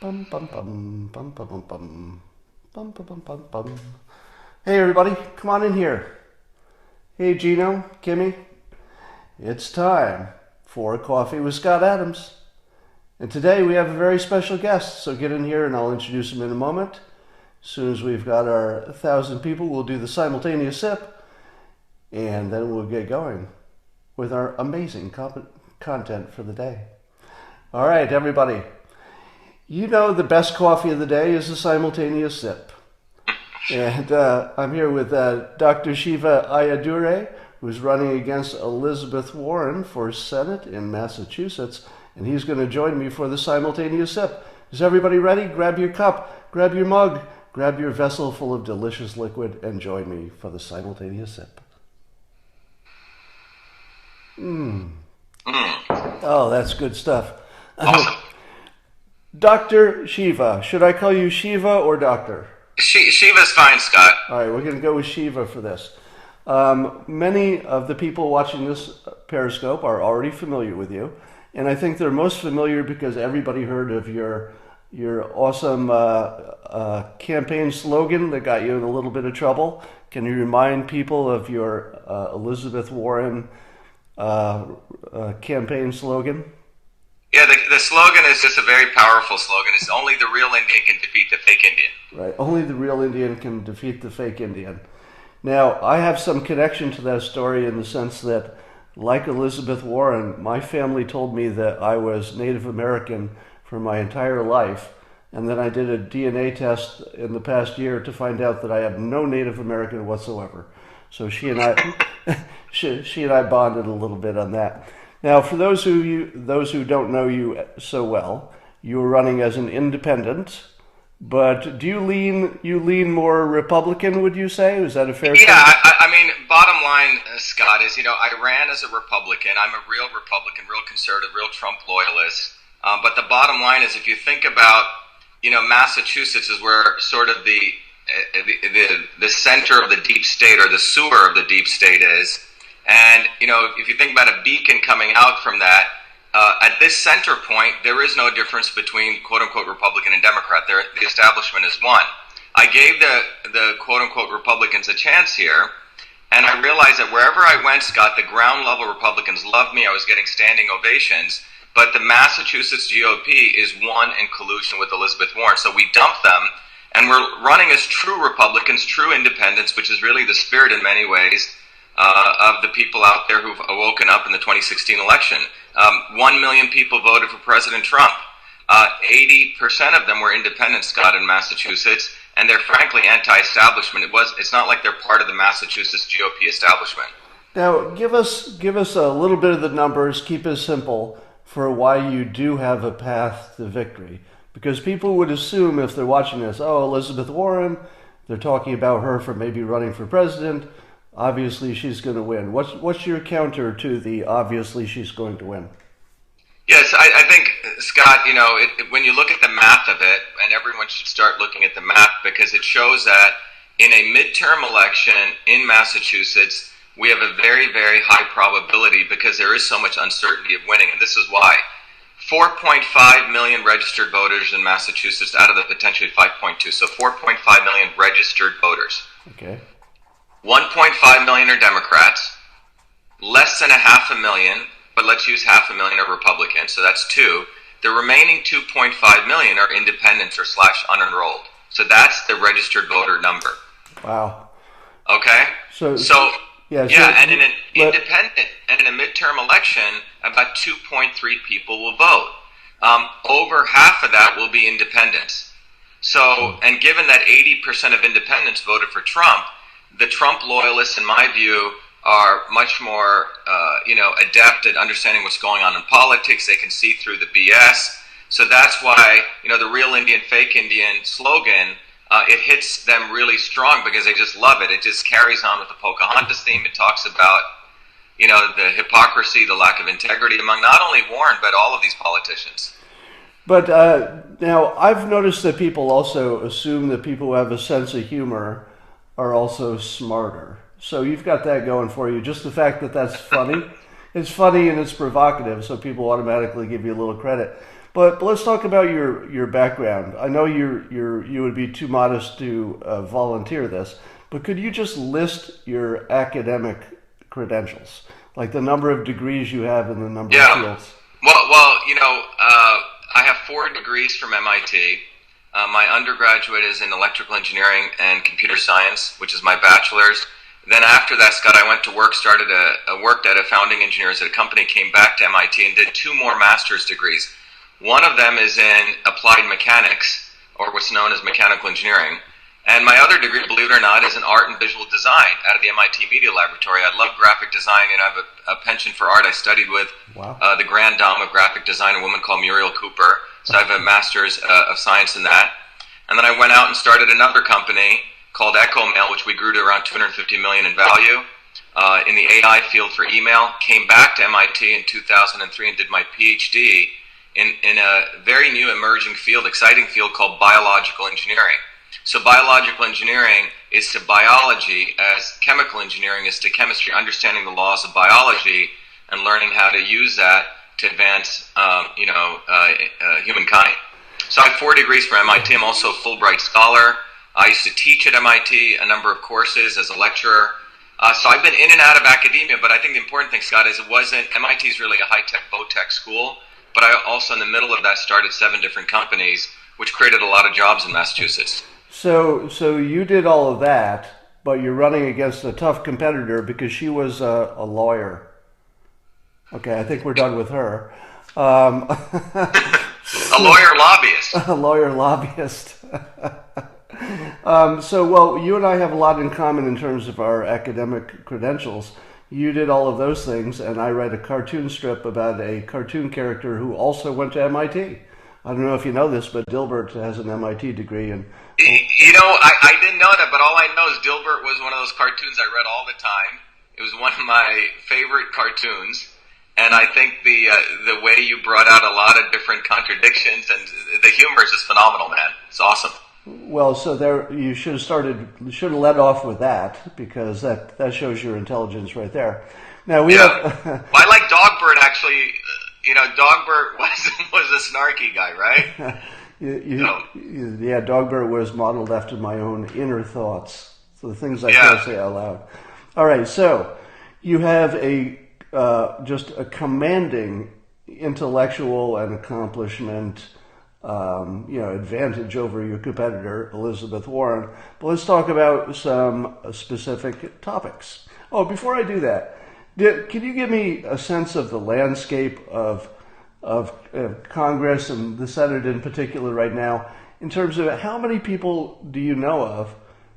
Bum bum bum bum bum bum bum bum bum bum bum bum. Hey everybody, come on in here. Hey Gino, Kimmy, it's time for Coffee with Scott Adams. And today we have a very special guest, so get in here and I'll introduce him in a moment. As soon as we've got our 1,000 people, we'll do the simultaneous sip, and then we'll get going with our amazing content for the day. All right, everybody. You know the best coffee of the day is a simultaneous sip. And I'm here with Dr. Shiva Ayyadurai, who's running against Elizabeth Warren for Senate in Massachusetts, and he's going to join me for the simultaneous sip. Is everybody ready? Grab your cup, grab your mug, grab your vessel full of delicious liquid, and join me for the simultaneous sip. Oh, that's good stuff. Awesome. Dr. Shiva. Should I call you Shiva or Doctor? Shiva's fine, Scott. All right, we're going to go with Shiva for this. Many of the people watching this Periscope are already familiar with you, and I think they're most familiar because everybody heard of your awesome campaign slogan that got you in a little bit of trouble. Can you remind people of your Elizabeth Warren campaign slogan? Yeah, the slogan is just a very powerful slogan. It's only the real Indian can defeat the fake Indian. Right, only the real Indian can defeat the fake Indian. Now, I have some connection to that story in the sense that, like Elizabeth Warren, my family told me that I was Native American for my entire life, and then I did a DNA test in the past year to find out that I have no Native American whatsoever. So she and I, she and I bonded a little bit on that. Now, for those who don't know you so well, you were running as an independent, but do you lean more Republican? Would you say? Is that a fair? Yeah, I mean, bottom line, Scott, is I ran as a Republican. I'm a real Republican, real conservative, real Trump loyalist. But the bottom line is, if you think about, Massachusetts is where sort of the center of the deep state or the sewer of the deep state is. And, if you think about a beacon coming out from that, at this center point, there is no difference between quote-unquote Republican and Democrat. The establishment is one. I gave the quote-unquote Republicans a chance here, and I realized that wherever I went, Scott, the ground-level Republicans loved me. I was getting standing ovations, but the Massachusetts GOP is one in collusion with Elizabeth Warren. So we dumped them, and we're running as true Republicans, true independents, which is really the spirit in many ways of the people out there who've woken up in the 2016 election. 1 million people voted for President Trump. 80% of them were independents, Scott, in Massachusetts, and they're frankly anti-establishment. It's not like they're part of the Massachusetts GOP establishment. Now, give us a little bit of the numbers. Keep it simple for why you do have a path to victory. Because people would assume if they're watching this, oh, Elizabeth Warren, they're talking about her for maybe running for president. Obviously, she's going to win. What's your counter to the obviously she's going to win? Yes, I think, Scott, when you look at the math of it, and everyone should start looking at the math because it shows that in a midterm election in Massachusetts, we have a very, very high probability because there is so much uncertainty of winning. And this is why. 4.5 million registered voters in Massachusetts out of the potentially 5.2. So 4.5 million registered voters. Okay. 1.5 million are Democrats, less than 500,000, but let's use 500,000 are Republicans, so that's 2. The remaining 2.5 million are independents or / unenrolled. So that's the registered voter number. Wow. Okay? So yeah, and in an independent and in a midterm election, about 2.3 people will vote. Over half of that will be independents. So, and given that 80% of independents voted for Trump, the Trump loyalists, in my view, are much more, adept at understanding what's going on in politics. They can see through the BS. So that's why, the real Indian, fake Indian slogan, it hits them really strong because they just love it. It just carries on with the Pocahontas theme. It talks about, the hypocrisy, the lack of integrity among not only Warren, but all of these politicians. But now, I've noticed that people also assume that people who have a sense of humor are also smarter. So you've got that going for you. Just the fact that that's funny. It's funny and it's provocative, so people automatically give you a little credit. But let's talk about your background. I know you would be too modest to volunteer this, but could you just list your academic credentials, like the number of degrees you have in the number of fields? I have 4 degrees from MIT. My undergraduate is in electrical engineering and computer science, which is my bachelor's. Then after that, Scott, I went to work, worked at a founding engineers at a company, came back to MIT and did 2 more master's degrees. One of them is in applied mechanics, or what's known as mechanical engineering. And my other degree, believe it or not, is in art and visual design out of the MIT Media Laboratory. I love graphic design, and I have a penchant for art. I studied with the grand dame of graphic design, a woman called Muriel Cooper. So I have a master's of science in that. And then I went out and started another company called EchoMail, which we grew to around $250 million in value in the AI field for email. Came back to MIT in 2003 and did my PhD in a very new emerging field, exciting field called biological engineering. So biological engineering is to biology as chemical engineering is to chemistry, understanding the laws of biology and learning how to use that to advance, humankind. So I have 4 degrees from MIT. I'm also a Fulbright scholar. I used to teach at MIT a number of courses as a lecturer. So I've been in and out of academia, but I think the important thing, Scott, is MIT is really a high-tech, low-tech school, but I also, in the middle of that, started 7 different companies, which created a lot of jobs in Massachusetts. So you did all of that, but you're running against a tough competitor because she was a lawyer. Okay, I think we're done with her. A lawyer lobbyist. A lawyer lobbyist. You and I have a lot in common in terms of our academic credentials. You did all of those things, and I read a cartoon strip about a cartoon character who also went to MIT. I don't know if you know this, but Dilbert has an MIT degree. And I didn't know that, but all I know is Dilbert was one of those cartoons I read all the time. It was one of my favorite cartoons. And I think the way you brought out a lot of different contradictions and the humor is just phenomenal, man. It's awesome. Well, so there you should have led off with that because that shows your intelligence right there. Now I like Dogbert actually. Dogbert was a snarky guy, right? Yeah, Dogbert was modeled after my own inner thoughts. So the things I can't say out loud. All right, so you have just a commanding intellectual and accomplishment, advantage over your competitor, Elizabeth Warren. But let's talk about some specific topics. Oh, before I do that, can you give me a sense of the landscape of Congress and the Senate in particular right now, in terms of how many people do you know of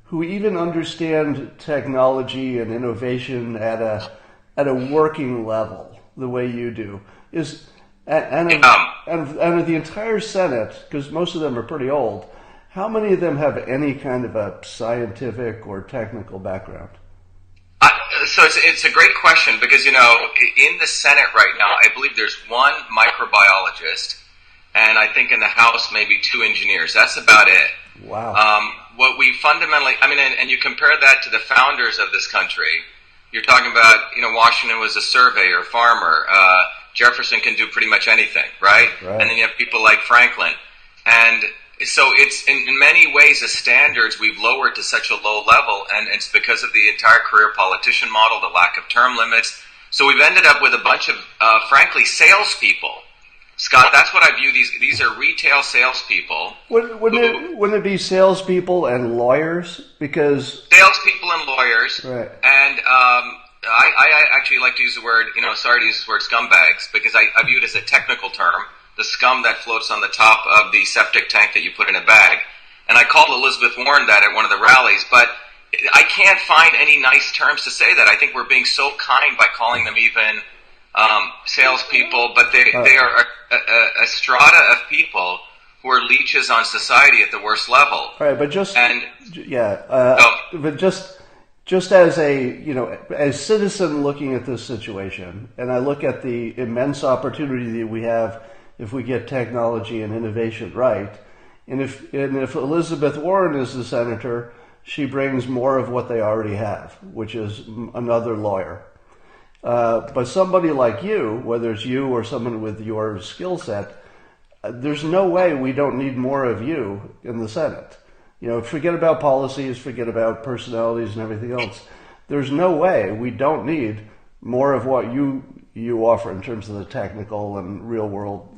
who even understand technology and innovation at a working level the way you do? And of the entire Senate, because most of them are pretty old, how many of them have any kind of a scientific or technical background? So it's a great question because, in the Senate right now, I believe there's 1 microbiologist, and I think in the House maybe 2 engineers. That's about it. Wow. What we fundamentally, and you compare that to the founders of this country, you're talking about, Washington was a surveyor, farmer. Jefferson can do pretty much anything, right? And then you have people like Franklin. And so it's in many ways the standards we've lowered to such a low level, and it's because of the entire career politician model, the lack of term limits. So we've ended up with a bunch of, frankly, salespeople. Scott, that's what I view these are retail salespeople. Wouldn't it be salespeople and lawyers? Because salespeople and lawyers, right? And I actually like to use the word, sorry to use the word scumbags, because I view it as a technical term. The scum that floats on the top of the septic tank that you put in a bag. And I called Elizabeth Warren that at one of the rallies, but I can't find any nice terms to say that. I think we're being so kind by calling them even salespeople, but they are a strata of people who are leeches on society at the worst level. All right, but just as as citizen looking at this situation, and I look at the immense opportunity that we have if we get technology and innovation right, and if Elizabeth Warren is the senator, she brings more of what they already have, which is another lawyer. But somebody like you, whether it's you or someone with your skill set, there's no way we don't need more of you in the Senate. Forget about policies, forget about personalities and everything else. There's no way we don't need more of what you offer in terms of the technical and real world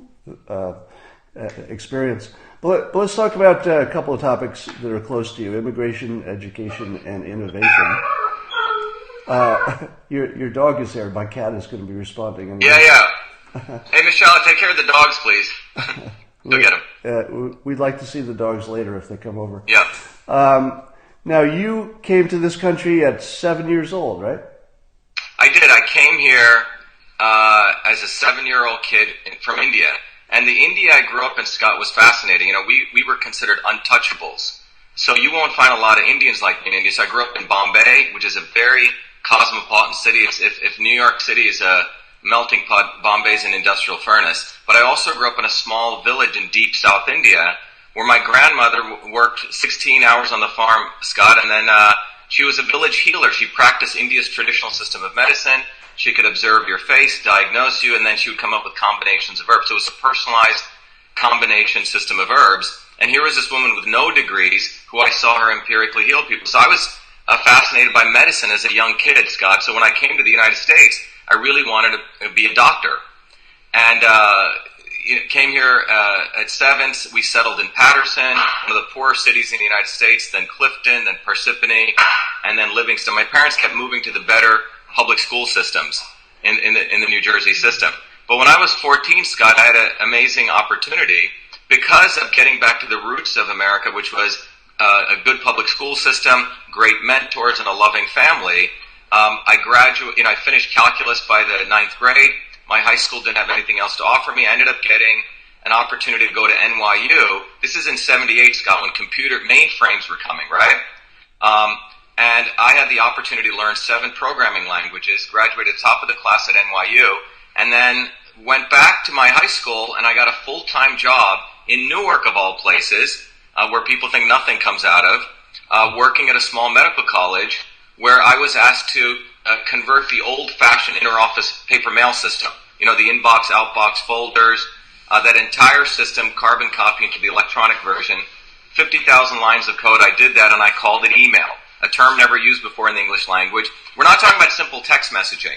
experience. But let's talk about a couple of topics that are close to you: immigration, education, and innovation. Your dog is there. My cat is going to be responding. Yeah. Hey, Michelle, take care of the dogs, please. Go get them. We'd like to see the dogs later if they come over. Yeah. Now, you came to this country at 7 years old, right? I did. I came here as a 7-year-old kid from India. And the India I grew up in, Scott, was fascinating. We were considered untouchables. So you won't find a lot of Indians like me in India. So I grew up in Bombay, which is a very cosmopolitan city. If New York City is a melting pot, Bombay is an industrial furnace. But I also grew up in a small village in deep South India where my grandmother worked 16 hours on the farm, Scott, and then she was a village healer. She practiced India's traditional system of medicine. She could observe your face, diagnose you, and then she would come up with combinations of herbs. So it was a personalized combination system of herbs. And here was this woman with no degrees who I saw her empirically heal people. So I was fascinated by medicine as a young kid, Scott. So when I came to the United States, I really wanted to be a doctor. And came here at 7. We settled in Paterson, one of the poorest cities in the United States, then Clifton, then Parsippany, and then Livingston. My parents kept moving to the better public school systems in the New Jersey system. But when I was 14, Scott, I had an amazing opportunity because of getting back to the roots of America, which was a good public school system, great mentors, and a loving family. I finished calculus by the 9th grade. My high school didn't have anything else to offer me. I ended up getting an opportunity to go to NYU. This is in 78, Scott, when computer mainframes were coming, right? And I had the opportunity to learn 7 programming languages, graduated top of the class at NYU, and then went back to my high school, and I got a full-time job in Newark, of all places, where people think nothing comes out of, working at a small medical college, where I was asked to convert the old-fashioned inter-office paper mail system. The inbox, outbox, folders, that entire system, carbon copy into the electronic version, 50,000 lines of code. I did that, and I called it email, a term never used before in the English language. We're not talking about simple text messaging.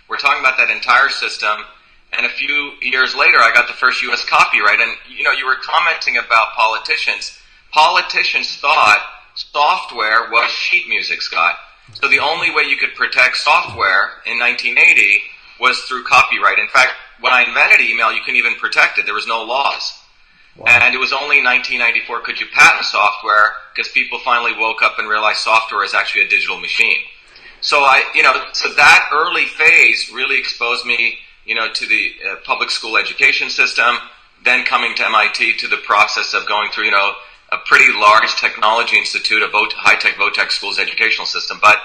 We're talking about that entire system. And a few years later, I got the first U.S. copyright. And, you were commenting about politicians. Politicians thought software was sheet music, Scott. So the only way you could protect software in 1980 was through copyright. In fact, when I invented email, you couldn't even protect it. There was no laws. Wow. And it was only in 1994 could you patent software because people finally woke up and realized software is actually a digital machine. So so that early phase really exposed me, to the public school education system, then coming to MIT to the process of going through, a pretty large technology institute, a high-tech VOTEC schools educational system. But,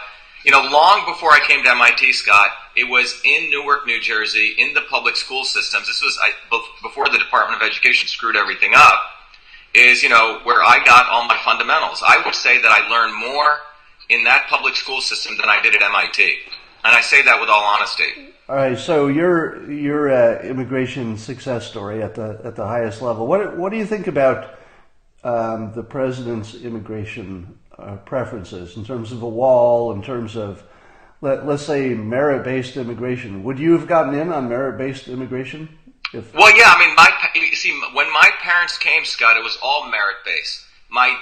long before I came to MIT, Scott, it was in Newark, New Jersey, in the public school systems. This was before the Department of Education screwed everything up, is, where I got all my fundamentals. I would say that I learned more in that public school system than I did at MIT. And I say that with all honesty. All right, so your immigration success story at the highest level. What do you think about the president's immigration preferences in terms of a wall, in terms of let's say merit-based immigration? Would you have gotten in on merit-based immigration? Well, yeah. I mean, when my parents came, Scott, it was all merit-based. My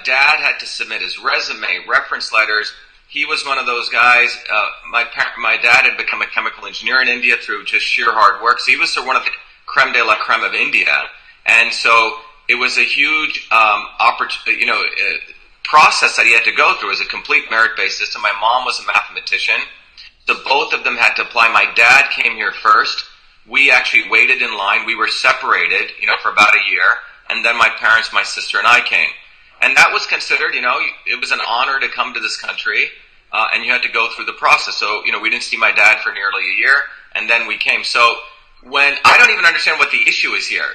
dad had to submit his resume, reference letters. He was one of those guys. My dad had become a chemical engineer in India through just sheer hard work. So he was sort of one of the creme de la creme of India. And so it was a huge process that he had to go through. It was a complete merit-based system. My mom was a mathematician. So both of them had to apply. My dad came here first. We actually waited in line. We were separated, for about a year. And then my parents, my sister, and I came. And that was considered, it was an honor to come to this country. And you had to go through the process. So, we didn't see my dad for nearly a year. And then we came. So I don't even understand what the issue is here.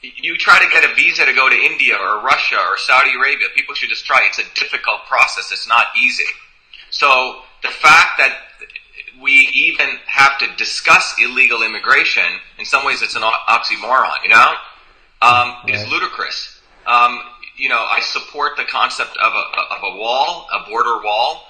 You try to get a visa to go to India or Russia or Saudi Arabia. People should just try. It's a difficult process. It's not easy. So the fact that we even have to discuss illegal immigration, in some ways it's an oxymoron, is ludicrous. I support the concept of a wall, a border wall.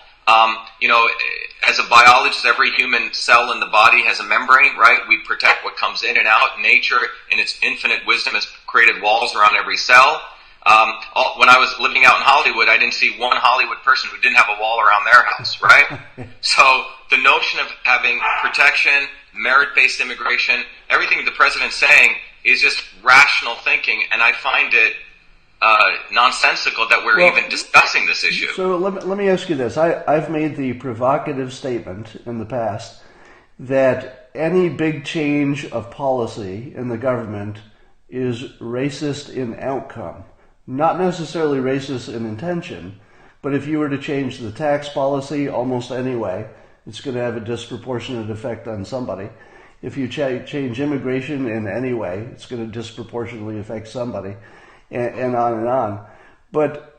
As a biologist, every human cell in the body has a membrane, right? We protect what comes in and out. Nature, in its infinite wisdom, has created walls around every cell. When I was living out in Hollywood, I didn't see one Hollywood person who didn't have a wall around their house, right? So the notion of having protection, merit-based immigration, everything the president's saying is just rational thinking, and I find it nonsensical that we're even discussing this issue. So let me ask you this. I've made the provocative statement in the past that any big change of policy in the government is racist in outcome. Not necessarily racist in intention, but if you were to change the tax policy almost anyway, it's going to have a disproportionate effect on somebody. If you change immigration in any way, it's going to disproportionately affect somebody, and on and on. But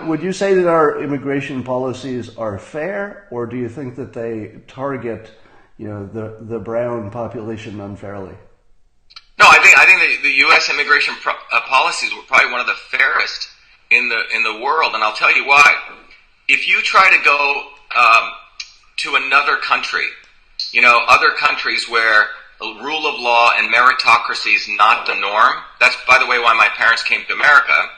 would you say that our immigration policies are fair, or do you think that they target, the brown population unfairly? No, I think the U.S. immigration policies were probably one of the fairest in the world, and I'll tell you why. If you try to go to another country, other countries where rule of law and meritocracy is not the norm. That's, by the way, why my parents came to America.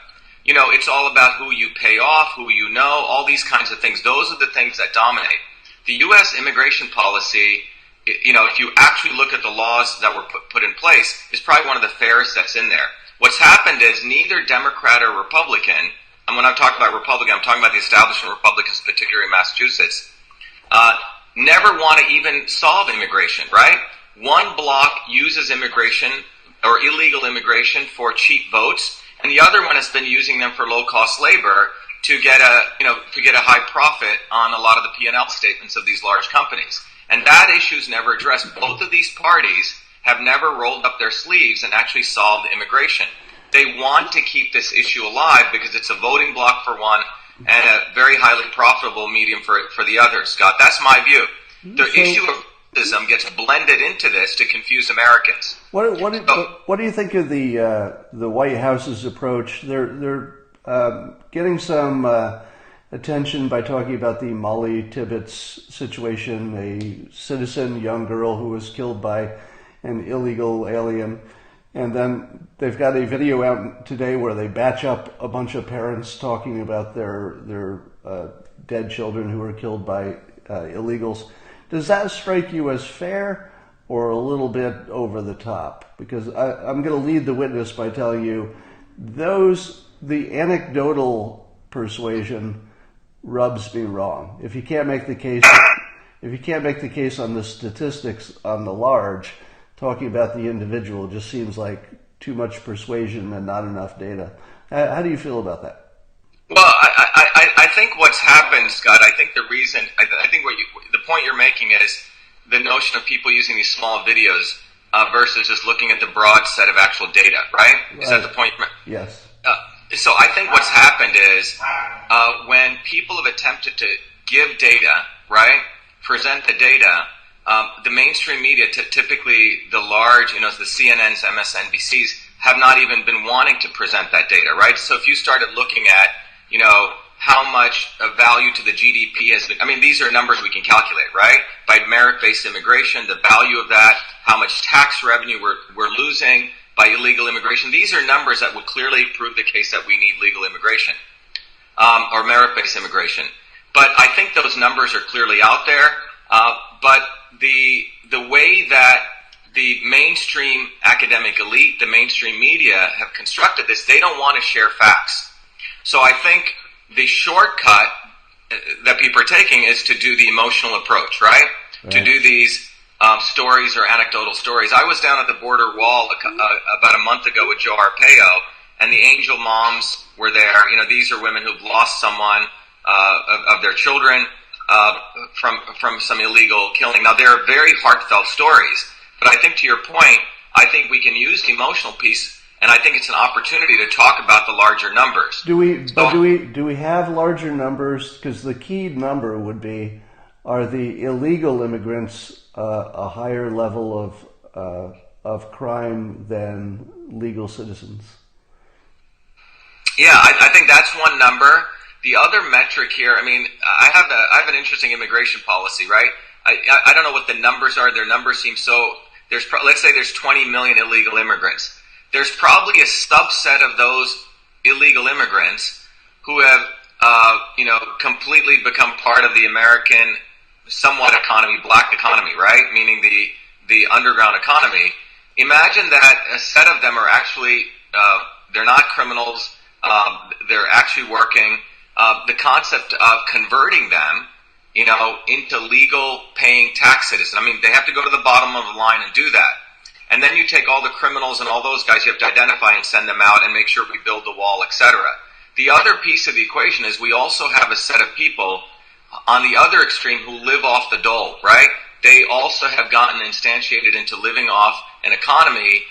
It's all about who you pay off, who you know, all these kinds of things. Those are the things that dominate. The U.S. immigration policy, if you actually look at the laws that were put in place, is probably one of the fairest that's in there. What's happened is neither Democrat or Republican, and when I'm talking about Republican, I'm talking about the establishment Republicans, particularly in Massachusetts, never want to even solve immigration, right? One bloc uses immigration or illegal immigration for cheap votes, and the other one has been using them for low-cost labor to get a high profit on a lot of the P&L statements of these large companies. And that issue is never addressed. Both of these parties have never rolled up their sleeves and actually solved immigration. They want to keep this issue alive because it's a voting bloc for one and a very highly profitable medium for the other, Scott. That's my view. The issue of racism gets blended into this to confuse Americans. What do you think of the White House's approach? They're getting some attention by talking about the Molly Tibbetts situation, a citizen, young girl who was killed by an illegal alien. And then they've got a video out today where they batch up a bunch of parents talking about their dead children who were killed by illegals. Does that strike you as fair or a little bit over the top? Because I'm going to lead the witness by telling you the anecdotal persuasion rubs me wrong. If you can't make the case on the statistics on the large, talking about the individual just seems like too much persuasion and not enough data. How do you feel about that? Well, I think what's happened, Scott, I think the reason, I think the point you're making is the notion of people using these small videos versus just looking at the broad set of actual data, right? Is that the point? Yes. So I think what's happened is when people have attempted to give data, right, present the data, the mainstream media, typically the large, the CNNs, MSNBCs, have not even been wanting to present that data, right? So if you started looking at, how much value to the GDP has been, these are numbers we can calculate, right? By merit-based immigration, the value of that, how much tax revenue we're losing by illegal immigration. These are numbers that would clearly prove the case that we need legal immigration, or merit-based immigration. But I think those numbers are clearly out there. But the way that the mainstream academic elite, the mainstream media have constructed this, they don't want to share facts. So I think the shortcut that people are taking is to do the emotional approach, right? To do these stories or anecdotal stories. I was down at the border wall about a month ago with Joe Arpaio, and the angel moms were there. These are women who've lost someone of their children from some illegal killing. Now, they're very heartfelt stories, but I think to your point, I think we can use the emotional piece, and I think it's an opportunity to talk about the larger numbers. Do we have larger numbers? Because the key number would be, are the illegal immigrants a higher level of crime than legal citizens? Yeah, I think that's one number. The other metric here, I mean, I have an interesting immigration policy, right? I don't know what the numbers are. Their numbers seem so. Let's say there's 20 million illegal immigrants. There's probably a subset of those illegal immigrants who have, completely become part of the American somewhat economy, black economy, right? Meaning the underground economy. Imagine that a set of them are actually, they're not criminals. They're actually working. The concept of converting them, into legal paying tax citizens. I mean, they have to go to the bottom of the line and do that. And then you take all the criminals and all those guys you have to identify and send them out and make sure we build the wall, etc. The other piece of the equation is we also have a set of people on the other extreme who live off the dole, right? They also have gotten instantiated into living off an economy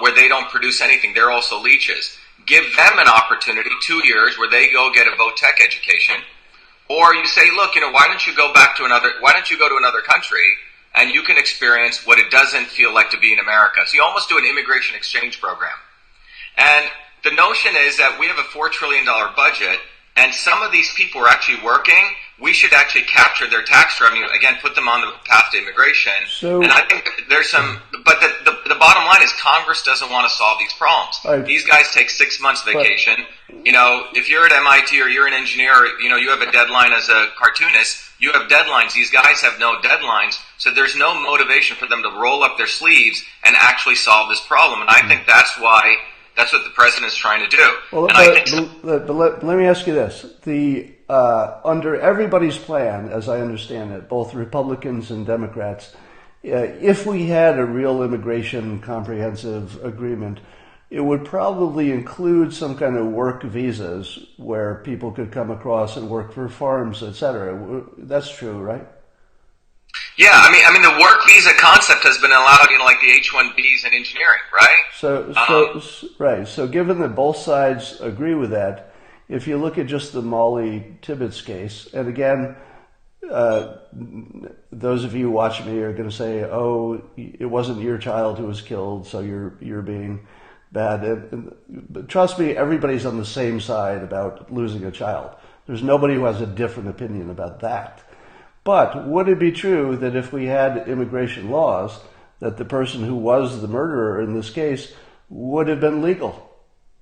where they don't produce anything. They're also leeches. Give them an opportunity, 2 years, where they go get a vo-tech education. Or you say, look, why don't you go to another country and you can experience what it doesn't feel like to be in America. So you almost do an immigration exchange program. And the notion is that we have a $4 trillion budget, and some of these people are actually working. We should actually capture their tax revenue, again, put them on the path to immigration. And I think there's some, but the bottom line is Congress doesn't want to solve these problems. These guys take 6 months vacation. If you're at MIT or you're an engineer, you have a deadline as a cartoonist, you have deadlines. These guys have no deadlines, so there's no motivation for them to roll up their sleeves and actually solve this problem. And I think that's what the president's trying to do. Well, but let me ask you this. Under everybody's plan, as I understand it, both Republicans and Democrats, if we had a real immigration comprehensive agreement, it would probably include some kind of work visas where people could come across and work for farms, etc. That's true, right? Yeah, I mean, the work visa concept has been allowed, like the H-1Bs in engineering, right? So given that both sides agree with that, if you look at just the Molly Tibbetts case, and again, those of you watching me are going to say, "Oh, it wasn't your child who was killed, so you're being bad." But trust me, everybody's on the same side about losing a child. There's nobody who has a different opinion about that. But would it be true that if we had immigration laws, that the person who was the murderer in this case would have been legal?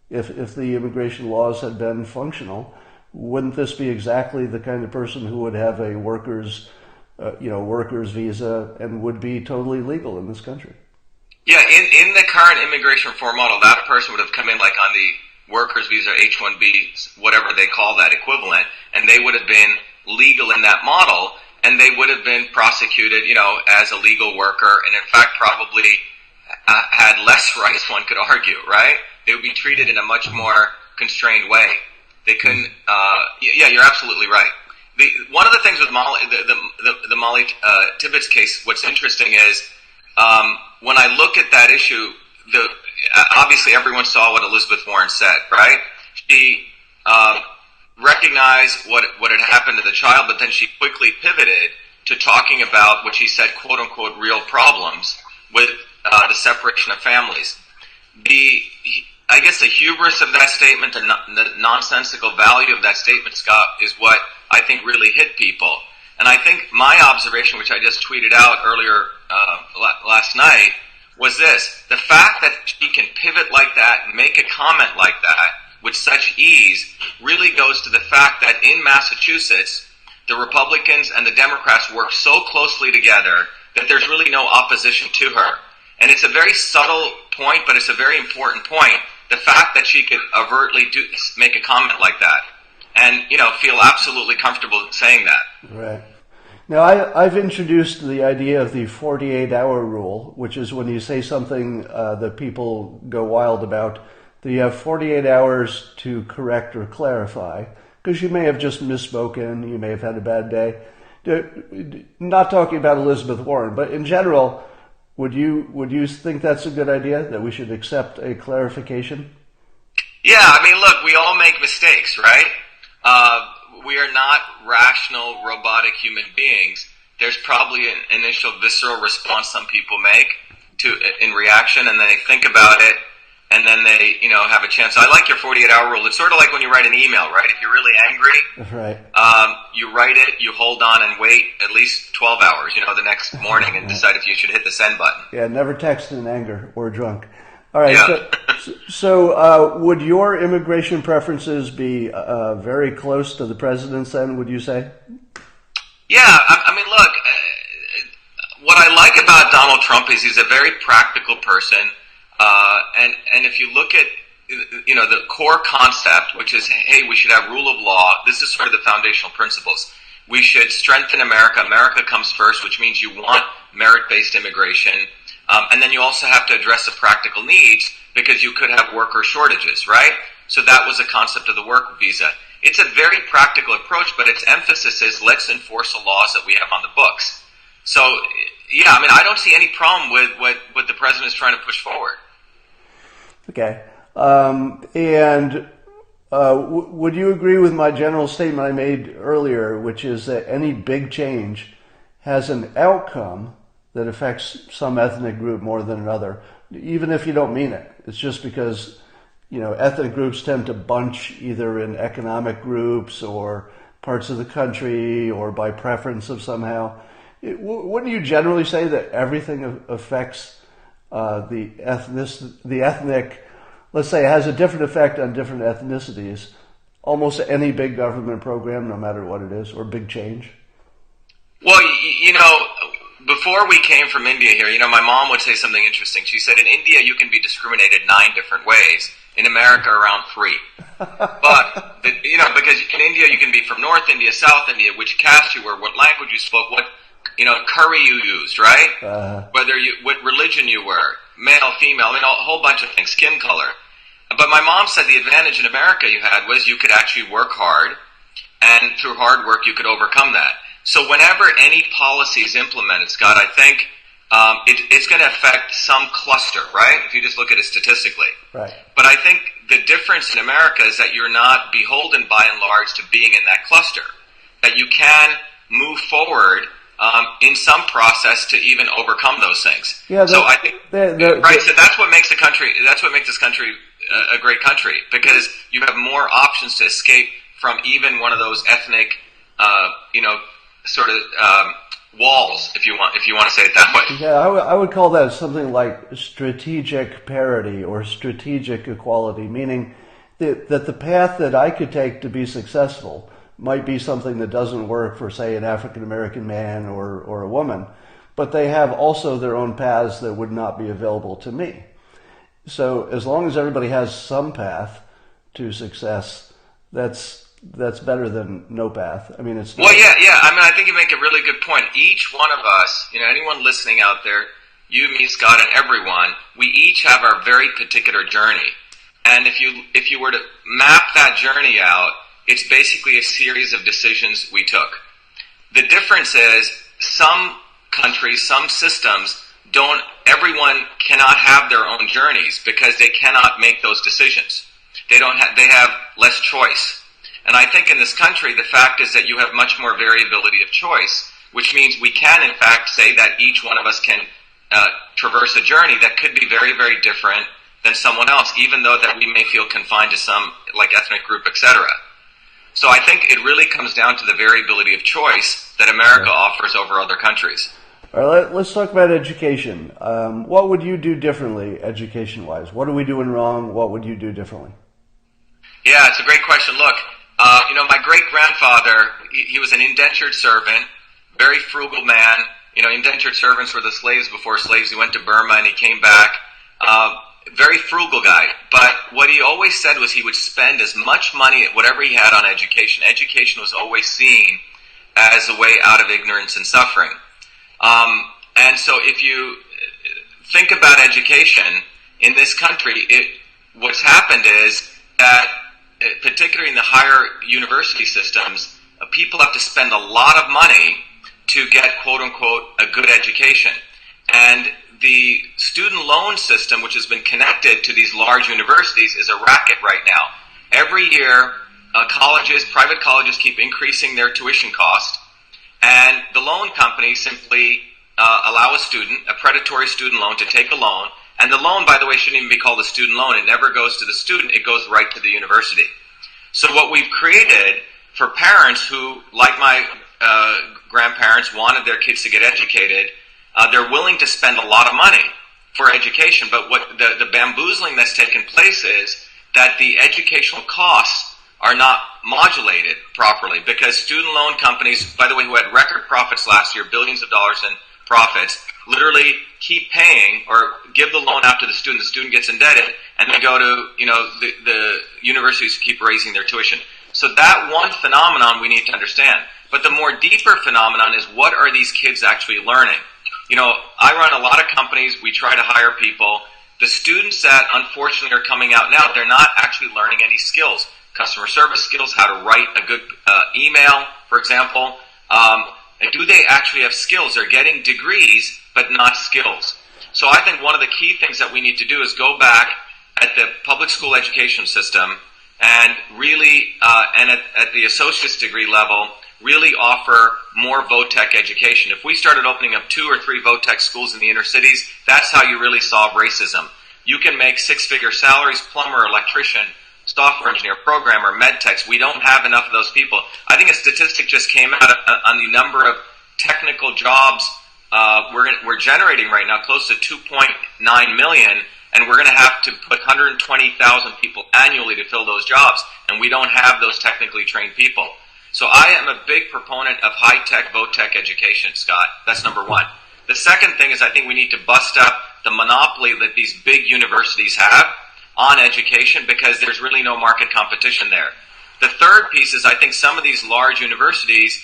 If the immigration laws had been functional, wouldn't this be exactly the kind of person who would have a worker's visa and would be totally legal in this country? Yeah, in the current immigration reform model, that person would have come in like on the worker's visa, H-1B, whatever they call that equivalent, and they would have been legal in that model. And they would have been prosecuted, as a legal worker, and in fact probably had less rights, one could argue, right? They would be treated in a much more constrained way. They couldn't. Yeah, you're absolutely right. One of the things with the Molly Tibbetts case, what's interesting is when I look at that issue, obviously everyone saw what Elizabeth Warren said, right? She recognized what had happened to the child, but then she quickly pivoted to talking about what she said, quote unquote, real problems with the separation of families. I guess the hubris of that statement, the nonsensical value of that statement, Scott, is what I think really hit people. And I think my observation, which I just tweeted out earlier last night, was this: the fact that she can pivot like that, make a comment like that with such ease, really goes to the fact that in Massachusetts, the Republicans and the Democrats work so closely together that there's really no opposition to her. And it's a very subtle point, but it's a very important point. The fact that she could overtly make a comment like that and, feel absolutely comfortable saying that. Right. Now, I've introduced the idea of the 48-hour rule, which is when you say something that people go wild about, that you have 48 hours to correct or clarify, because you may have just misspoken, you may have had a bad day. Not talking about Elizabeth Warren, but in general, would you think that's a good idea, that we should accept a clarification? Yeah, I mean, look, we all make mistakes, right? We are not rational, robotic human beings. There's probably an initial visceral response some people make in reaction, and then they think about it. and then they, have a chance. I like your 48-hour rule. It's sort of like when you write an email, right? If you're really angry, right. You write it, you hold on and wait at least 12 hours, the next morning and decide if you should hit the send button. Yeah, never text in anger or drunk. All right, Yeah. so would your immigration preferences be very close to the president's then, would you say? Yeah, I mean, look, what I like about Donald Trump is he's a very practical person. And if you look at, the core concept, which is, hey, we should have rule of law. This is sort of the foundational principles. We should strengthen America. America comes first, which means you want merit-based immigration. And then you also have to address the practical needs because you could have worker shortages, right? So that was a concept of the work visa. It's a very practical approach, but its emphasis is let's enforce the laws that we have on the books. So, yeah, I mean, I don't see any problem with what the president is trying to push forward. Okay. Would you agree with my general statement I made earlier, which is that any big change has an outcome that affects some ethnic group more than another, even if you don't mean it? It's just because, ethnic groups tend to bunch either in economic groups or parts of the country or by preference of somehow. Wouldn't you generally say that everything affects the ethnic, let's say, has a different effect on different ethnicities, almost any big government program, no matter what it is, or big change? Well, before we came from India here, my mom would say something interesting. She said, in India, you can be discriminated 9 different ways. In America, around 3. But, because in India, you can be from North India, South India, which caste you were, what language you spoke, what, curry you used, right? What religion you were, male, female, I mean, a whole bunch of things, skin color. But my mom said the advantage in America you had was you could actually work hard, and through hard work, you could overcome that. So whenever any policy is implemented, Scott, I think it's going to affect some cluster, right? If you just look at it statistically. Right. But I think the difference in America is that you're not beholden by and large to being in that cluster. That you can move forward in some process to even overcome those things. Yeah. So I think So that's what makes the country. That's what makes this country a great country, because you have more options to escape from even one of those ethnic, walls, if you want to say it that way. Yeah, I would call that something like strategic parity or strategic equality, meaning that the path that I could take to be successful might be something that doesn't work for, say, an African American man or a woman, but they have also their own paths that would not be available to me. So as long as everybody has some path to success, that's better than no path. I mean, it's not. Well, yeah. I mean, I think you make a really good point. Each one of us, anyone listening out there, you, me, Scott, and everyone, we each have our very particular journey. And if you were to map that journey out, it's basically a series of decisions we took. The difference is some countries, some systems everyone cannot have their own journeys because they cannot make those decisions. They have less choice. And I think in this country, the fact is that you have much more variability of choice, which means we can, in fact, say that each one of us can traverse a journey that could be very, very different than someone else, even though that we may feel confined to some, like, ethnic group, etc. So I think it really comes down to the variability of choice that America offers over other countries. All right, let's talk about education. What would you do differently, education-wise? What are we doing wrong? What would you do differently? Yeah, it's a great question. Look, my great-grandfather, he was an indentured servant, very frugal man. Indentured servants were the slaves before slaves. He went to Burma and he came back. Very frugal guy. But what he always said was he would spend as much money, whatever he had, on education. Education was always seen as a way out of ignorance and suffering. And so if you think about education in this country, what's happened is that, particularly in the higher university systems, people have to spend a lot of money to get, quote-unquote, a good education. And the student loan system, which has been connected to these large universities, is a racket right now. Every year, private colleges keep increasing their tuition cost, and the loan companies simply allow a predatory student loan, to take a loan, And the loan, by the way, shouldn't even be called a student loan. It never goes to the student. It goes right to the university. So what we've created for parents who, like my grandparents, wanted their kids to get educated, they're willing to spend a lot of money for education. But what the bamboozling that's taken place is that the educational costs are not modulated properly, because student loan companies, by the way, who had record profits last year, billions of dollars in profits, literally keep paying or give the loan out to the student gets indebted, and they go to, the universities keep raising their tuition. So that one phenomenon we need to understand. But the more deeper phenomenon is, what are these kids actually learning? I run a lot of companies. We try to hire people. The students that unfortunately are coming out now, they're not actually learning any skills. Customer service skills, how to write a good email, for example. Do they actually have skills? They're getting degrees, but not skills. So I think one of the key things that we need to do is go back at the public school education system and really, and at the associate's degree level, really offer more vo-tech education. If we started opening up 2 or 3 vo-tech schools in the inner cities, that's how you really solve racism. You can make 6-figure salaries, plumber, electrician, software engineer, programmer, med techs. We don't have enough of those people. I think a statistic just came out on the number of technical jobs we're generating right now, close to 2.9 million, and we're going to have to put 120,000 people annually to fill those jobs, and we don't have those technically trained people. So I am a big proponent of high-tech, vo-tech education, Scott. That's number one. The second thing is, I think we need to bust up the monopoly that these big universities have on education, because there's really no market competition there. The third piece is, I think some of these large universities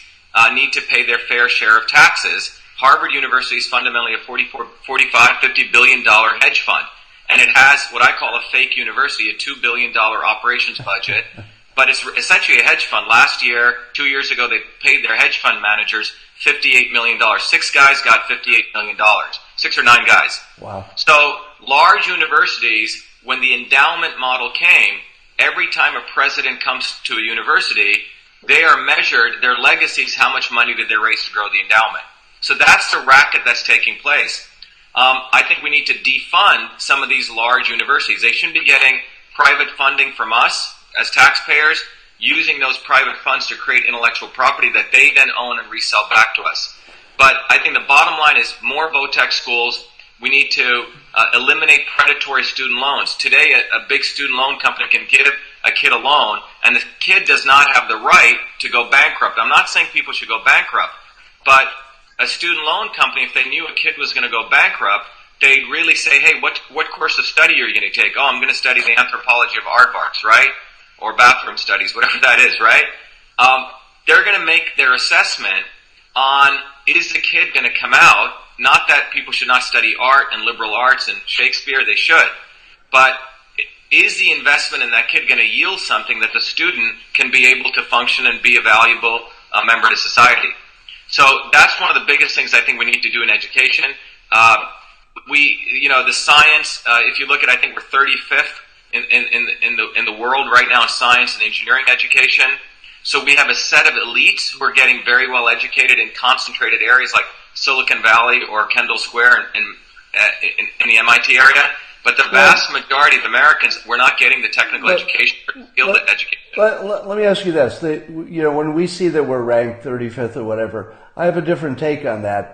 need to pay their fair share of taxes. Harvard University is fundamentally a $45, $50 billion hedge fund. And it has what I call a fake university, a $2 billion operations budget. But it's essentially a hedge fund. Last year, 2 years ago, they paid their hedge fund managers $58 million. 6 guys got $58 million. 6 or 9 guys. Wow. So large universities, when the endowment model came, every time a president comes to a university, they are measured, their legacies, how much money did they raise to grow the endowment. So that's the racket that's taking place. I think we need to defund some of these large universities. They shouldn't be getting private funding from us as taxpayers, using those private funds to create intellectual property that they then own and resell back to us. But I think the bottom line is more vo-tech schools. We need to eliminate predatory student loans. Today, a big student loan company can give a kid a loan, and the kid does not have the right to go bankrupt. I'm not saying people should go bankrupt, but a student loan company, if they knew a kid was going to go bankrupt, they'd really say, hey, what course of study are you going to take? Oh, I'm going to study the anthropology of aardvarks, right? Or bathroom studies, whatever that is, right? They're going to make their assessment on, is the kid going to come out? Not that people should not study art and liberal arts and Shakespeare, they should. But is the investment in that kid going to yield something that the student can be able to function and be a valuable member to society? So that's one of the biggest things I think we need to do in education. The science, if you look at, I think we're 35th in the world right now in science and engineering education. So we have a set of elites who are getting very well educated in concentrated areas like Silicon Valley or Kendall Square in the MIT area. But the vast majority of Americans, we're not getting the technical education or skilled education. Let me ask you this. When we see that we're ranked 35th or whatever, I have a different take on that,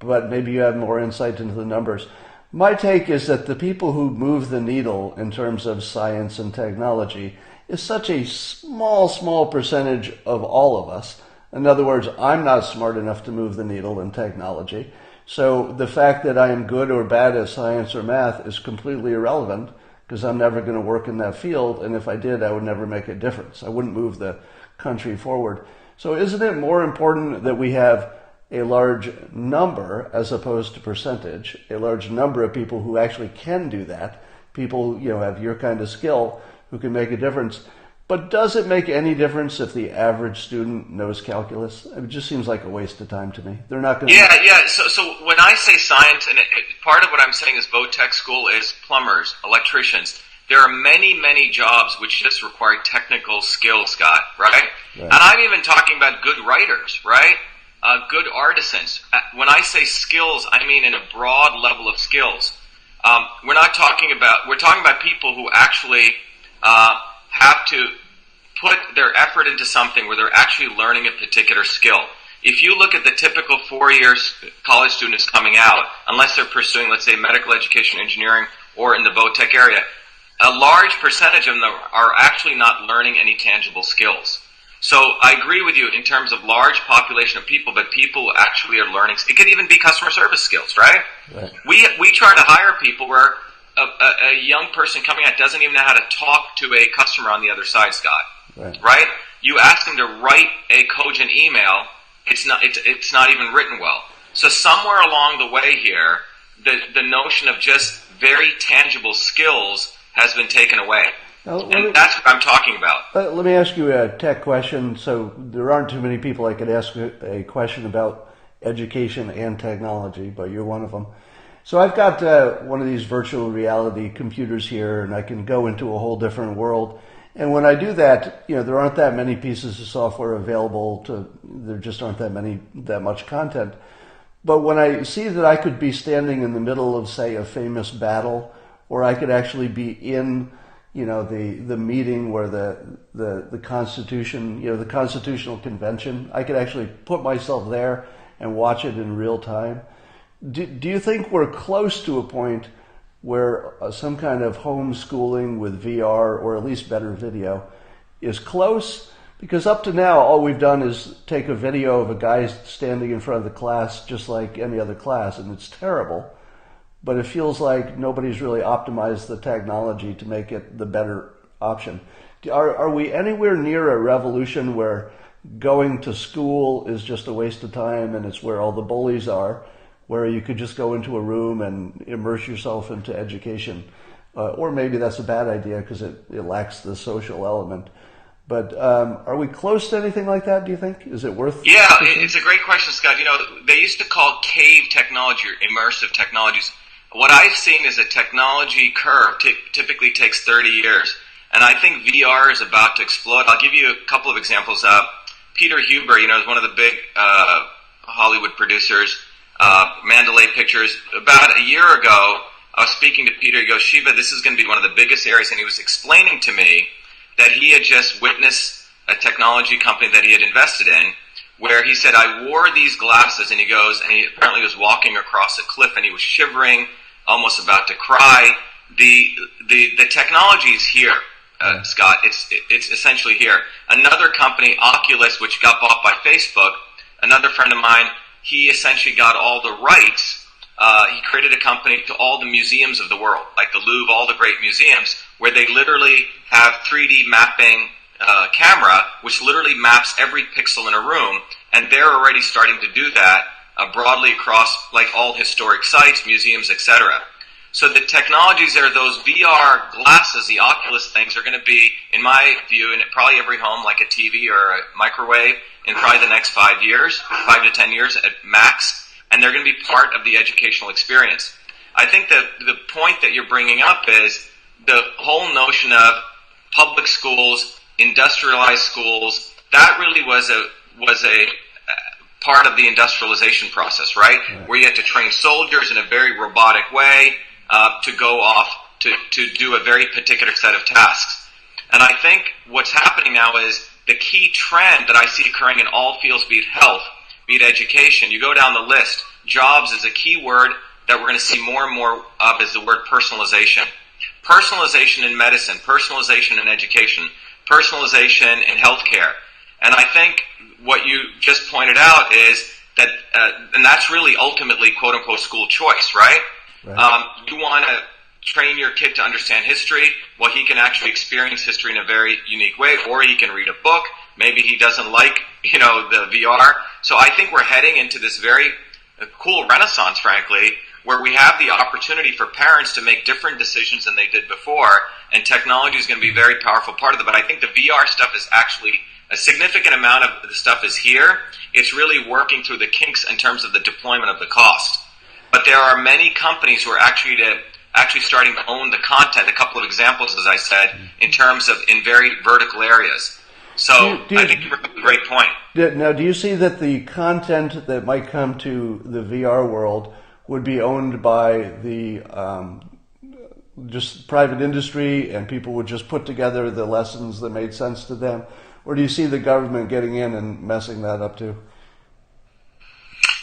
but maybe you have more insight into the numbers. My take is that the people who move the needle in terms of science and technology is such a small percentage of all of us. In other words, I'm not smart enough to move the needle in technology. So the fact that I am good or bad at science or math is completely irrelevant, because I'm never going to work in that field, and if I did, I would never make a difference. I wouldn't move the country forward. So isn't it more important that we have a large number, as opposed to percentage, a large number of people who actually can do that, people have your kind of skill who can make a difference? But does it make any difference if the average student knows calculus? It just seems like a waste of time to me. They're not going to... Yeah. So when I say science, and part of what I'm saying is vo-tech school is plumbers, electricians. There are many jobs which just require technical skills, Scott, right? And I'm even talking about good writers, right? Good artisans. When I say skills, I mean in a broad level of skills. We're talking about people who actually have to put their effort into something where they're actually learning a particular skill. If you look at the typical 4-year college students coming out, unless they're pursuing, let's say, medical education, engineering, or in the vo-tech area, a large percentage of them are actually not learning any tangible skills. So I agree with you in terms of large population of people, but people actually are learning. It could even be customer service skills, right? Right. We try to hire people where a young person coming out doesn't even know how to talk to a customer on the other side, Scott. Right? You ask them to write a cogent email, it's not even written well. So somewhere along the way here, the notion of just very tangible skills has been taken away. And that's what I'm talking about. Let me ask you a tech question. So there aren't too many people I could ask a question about education and technology, but you're one of them. So I've got one of these virtual reality computers here, and I can go into a whole different world. And when I do that, there aren't that many pieces of software available there just aren't that much content. But when I see that I could be standing in the middle of, say, a famous battle, or I could actually be in, the meeting where the Constitution, the Constitutional Convention, I could actually put myself there and watch it in real time. Do you think we're close to a point where some kind of homeschooling with VR, or at least better video, is close? Because up to now, all we've done is take a video of a guy standing in front of the class just like any other class, and it's terrible. But it feels like nobody's really optimized the technology to make it the better option. Are we anywhere near a revolution where going to school is just a waste of time and it's where all the bullies are, where you could just go into a room and immerse yourself into education? Or maybe that's a bad idea because it lacks the social element. But are we close to anything like that, do you think? Is it worth it? Yeah, it's a great question, Scott. They used to call cave technology or immersive technologies. What I've seen is a technology curve typically takes 30 years. And I think VR is about to explode. I'll give you a couple of examples. Peter Huber, is one of the big Hollywood producers, Mandalay Pictures. About a year ago, I was speaking to Peter. He goes, Shiva, this is going to be one of the biggest areas. And he was explaining to me that he had just witnessed a technology company that he had invested in, where he said, I wore these glasses, and he goes, and he apparently was walking across a cliff, and he was shivering, almost about to cry. The technology is here, Scott. It's essentially here. Another company, Oculus, which got bought by Facebook, another friend of mine, he essentially got all the rights. He created a company to all the museums of the world, like the Louvre, all the great museums, where they literally have 3D mapping camera, which literally maps every pixel in a room, and they're already starting to do that broadly across like all historic sites, museums, etc. So the technologies there, those VR glasses, the Oculus things, are going to be, in my view, in probably every home, like a TV or a microwave, in probably the next 5 years, 5 to 10 years at max, and they're going to be part of the educational experience. I think that the point that you're bringing up is the whole notion of public schools, industrialized schools. That really was a part of the industrialization process, right? Yeah. Where you had to train soldiers in a very robotic way to go off to do a very particular set of tasks. And I think what's happening now is the key trend that I see occurring in all fields, be it health, be it education. You go down the list. Jobs is a key word that we're going to see more and more of, is the word personalization. Personalization in medicine, personalization in education, personalization in healthcare. And I think what you just pointed out is that, and that's really ultimately quote-unquote school choice, right? You want to train your kid to understand history. Well, he can actually experience history in a very unique way, or he can read a book. Maybe he doesn't like, the VR. So I think we're heading into this very cool renaissance, frankly, where we have the opportunity for parents to make different decisions than they did before, and technology is going to be a very powerful part of it. But I think the VR stuff is actually, a significant amount of the stuff is here. It's really working through the kinks in terms of the deployment of the cost. But there are many companies who are actually starting to own the content. A couple of examples, as I said, in terms of in very vertical areas. So I think you bring up a great point. Now, do you see that the content that might come to the VR world would be owned by the just private industry and people would just put together the lessons that made sense to them? Or do you see the government getting in and messing that up too?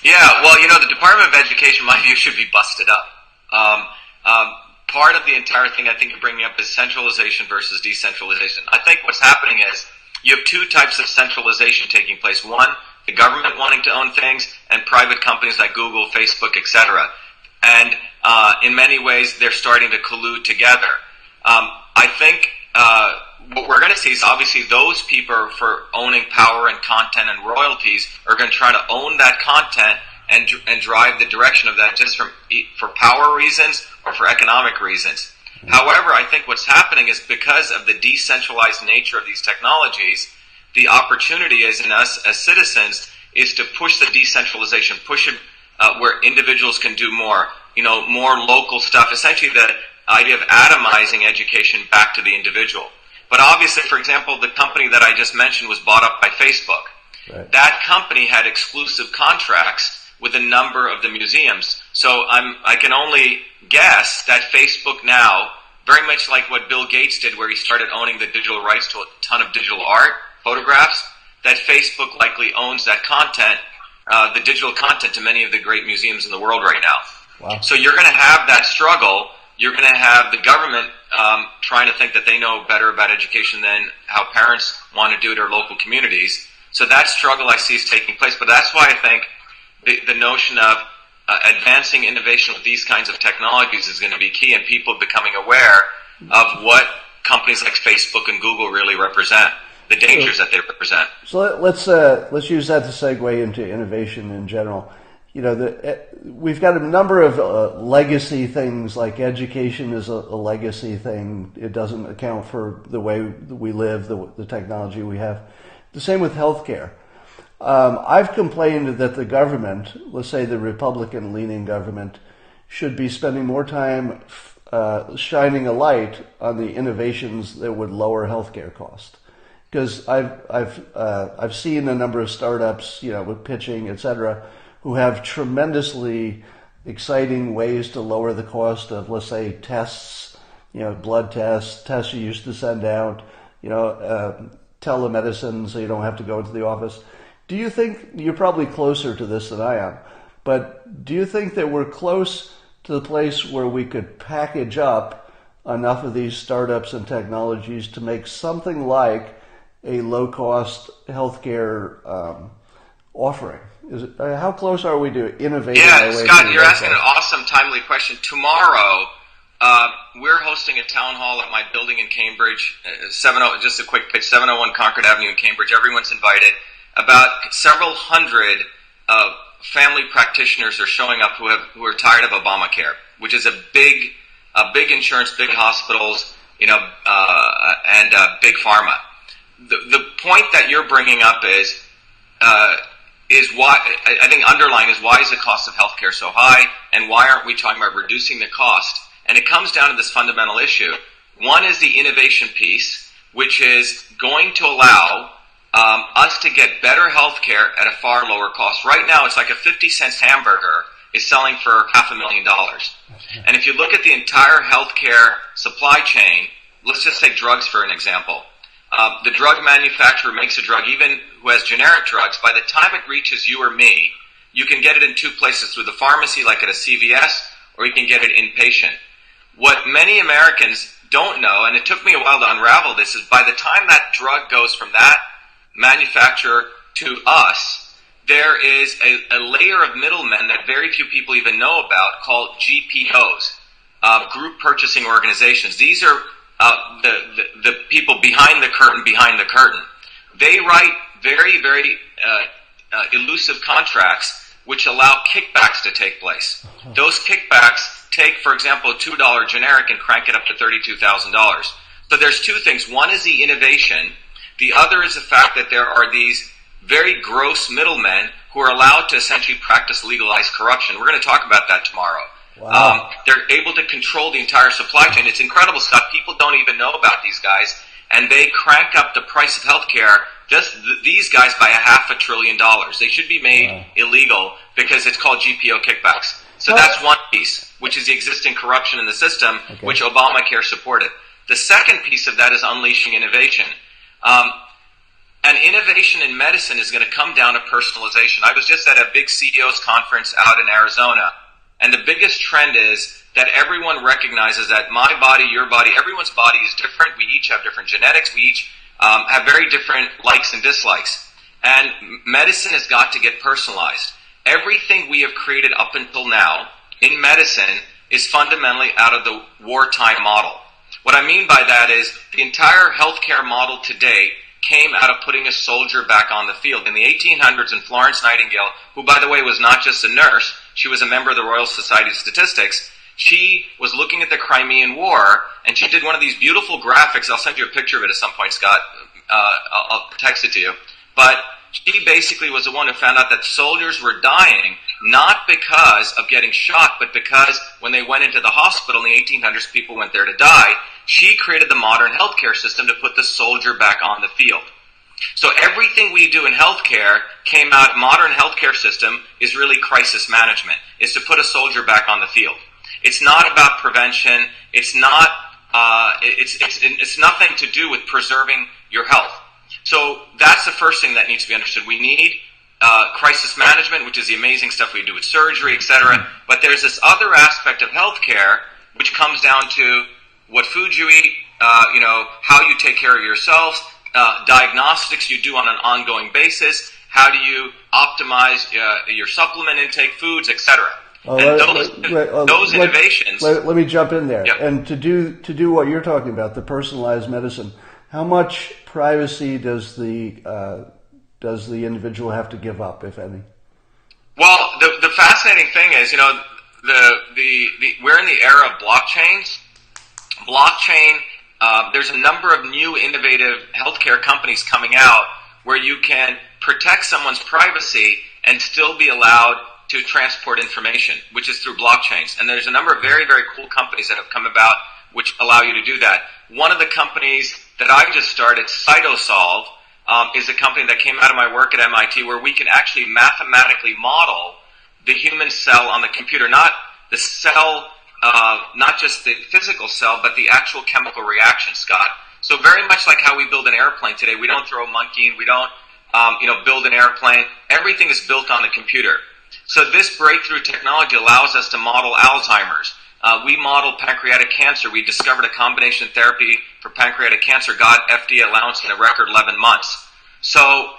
Yeah, well, the Department of Education, in my view, should be busted up. Part of the entire thing I think you're bringing up is centralization versus decentralization. I think what's happening is you have two types of centralization taking place. One, the government wanting to own things, and private companies like Google, Facebook, etc. And in many ways, they're starting to collude together. I think what we're going to see is obviously those people for owning power and content and royalties are going to try to own that content and drive the direction of that just for power reasons or for economic reasons. However, I think what's happening is because of the decentralized nature of these technologies, the opportunity is in us as citizens is to push the decentralization, push it where individuals can do more, more local stuff, essentially the idea of atomizing education back to the individual. But obviously, for example, the company that I just mentioned was bought up by Facebook. Right. That company had exclusive contracts with a number of the museums. So I can only guess that Facebook now, very much like what Bill Gates did where he started owning the digital rights to a ton of digital art, photographs, that Facebook likely owns that content, the digital content to many of the great museums in the world right now. Wow. So you're going to have that struggle. You're going to have the government trying to think that they know better about education than how parents want to do it or local communities. So that struggle I see is taking place. But that's why I think the notion of advancing innovation with these kinds of technologies is going to be key, and people becoming aware of what companies like Facebook and Google really represent, the dangers that they represent. So let's use that to segue into innovation in general. We've got a number of legacy things, like education is a legacy thing. It doesn't account for the way we live, the technology we have. The same with healthcare. I've complained that the government, let's say the Republican-leaning government, should be spending more time shining a light on the innovations that would lower healthcare costs. Because I've seen a number of startups, with pitching, etc., who have tremendously exciting ways to lower the cost of, let's say, tests, blood tests you used to send out, telemedicine so you don't have to go into the office. Do you think, you're probably closer to this than I am, but do you think that we're close to the place where we could package up enough of these startups and technologies to make something like a low-cost healthcare offering? How close are we to innovating? Yeah, Scott, you're asking an awesome, timely question. Tomorrow, we're hosting a town hall at my building in Cambridge, just a quick pitch, 701 Concord Avenue in Cambridge. Everyone's invited. About several hundred family practitioners are showing up who are tired of Obamacare, which is a big insurance, big hospitals, and big pharma. The point that you're bringing up is why I think underlying is why is the cost of healthcare so high, and why aren't we talking about reducing the cost? And it comes down to this fundamental issue. One is the innovation piece, which is going to allow us to get better healthcare at a far lower cost. Right now, it's like a 50-cent hamburger is selling for $500,000. And if you look at the entire healthcare supply chain, let's just take drugs for an example. The drug manufacturer makes a drug, even who has generic drugs. By the time it reaches you or me, you can get it in two places, through the pharmacy, like at a CVS, or you can get it inpatient. What many Americans don't know, and it took me a while to unravel this, is by the time that drug goes from that manufacturer to us, there is a layer of middlemen that very few people even know about called GPOs, group purchasing organizations. These are the people behind the curtain. They write very, very elusive contracts which allow kickbacks to take place. Those kickbacks take, for example, a $2 generic and crank it up to $32,000. So there's two things. One is the innovation. The other is the fact that there are these very gross middlemen who are allowed to essentially practice legalized corruption. We're going to talk about that tomorrow. Wow. They're able to control the entire supply chain. It's incredible stuff. People don't even know about these guys, and they crank up the price of healthcare, just these guys, by $500 billion. They should be made illegal because it's called GPO kickbacks. So that's one piece, which is the existing corruption in the system, which Obamacare supported. The second piece of that is unleashing innovation. And innovation in medicine is going to come down to personalization. I was just at a big CEOs conference out in Arizona, and the biggest trend is that everyone recognizes that my body, your body, everyone's body is different. We each have different genetics. We each have very different likes and dislikes. And medicine has got to get personalized. Everything we have created up until now in medicine is fundamentally out of the wartime model. What I mean by that is the entire healthcare model today came out of putting a soldier back on the field. In the 1800s, in Florence Nightingale, who, by the way, was not just a nurse, she was a member of the Royal Society of Statistics, she was looking at the Crimean War, and she did one of these beautiful graphics. I'll send you a picture of it at some point, Scott. I'll text it to you. But she basically was the one who found out that soldiers were dying, not because of getting shot, but because when they went into the hospital in the 1800s, people went there to die. She created the modern healthcare system to put the soldier back on the field. So everything we do in healthcare came out, modern healthcare system is really crisis management, is to put a soldier back on the field. It's not about prevention. It's not, it's nothing to do with preserving your health. So that's the first thing that needs to be understood. We need crisis management, which is the amazing stuff we do with surgery, etc. But there's this other aspect of healthcare, which comes down to what food you eat, how you take care of yourself, diagnostics you do on an ongoing basis, how do you optimize your supplement intake, foods, etc. And those innovations. Let me jump in there. Yep. And to do what you're talking about, the personalized medicine, how much privacy does the individual have to give up, if any? Well, the fascinating thing is, we're in the era of blockchains. Blockchain, there's a number of new innovative healthcare companies coming out where you can protect someone's privacy and still be allowed to transport information, which is through blockchains. And there's a number of very, very cool companies that have come about which allow you to do that. One of the companies that I just started, Cytosolve, is a company that came out of my work at MIT where we can actually mathematically model the human cell on the computer, not the cell, not just the physical cell, but the actual chemical reaction, Scott. So very much like how we build an airplane today, we don't throw a monkey in, we don't build an airplane. Everything is built on the computer. So this breakthrough technology allows us to model Alzheimer's. We modeled pancreatic cancer. We discovered a combination therapy for pancreatic cancer, got FDA allowance in a record 11 months. So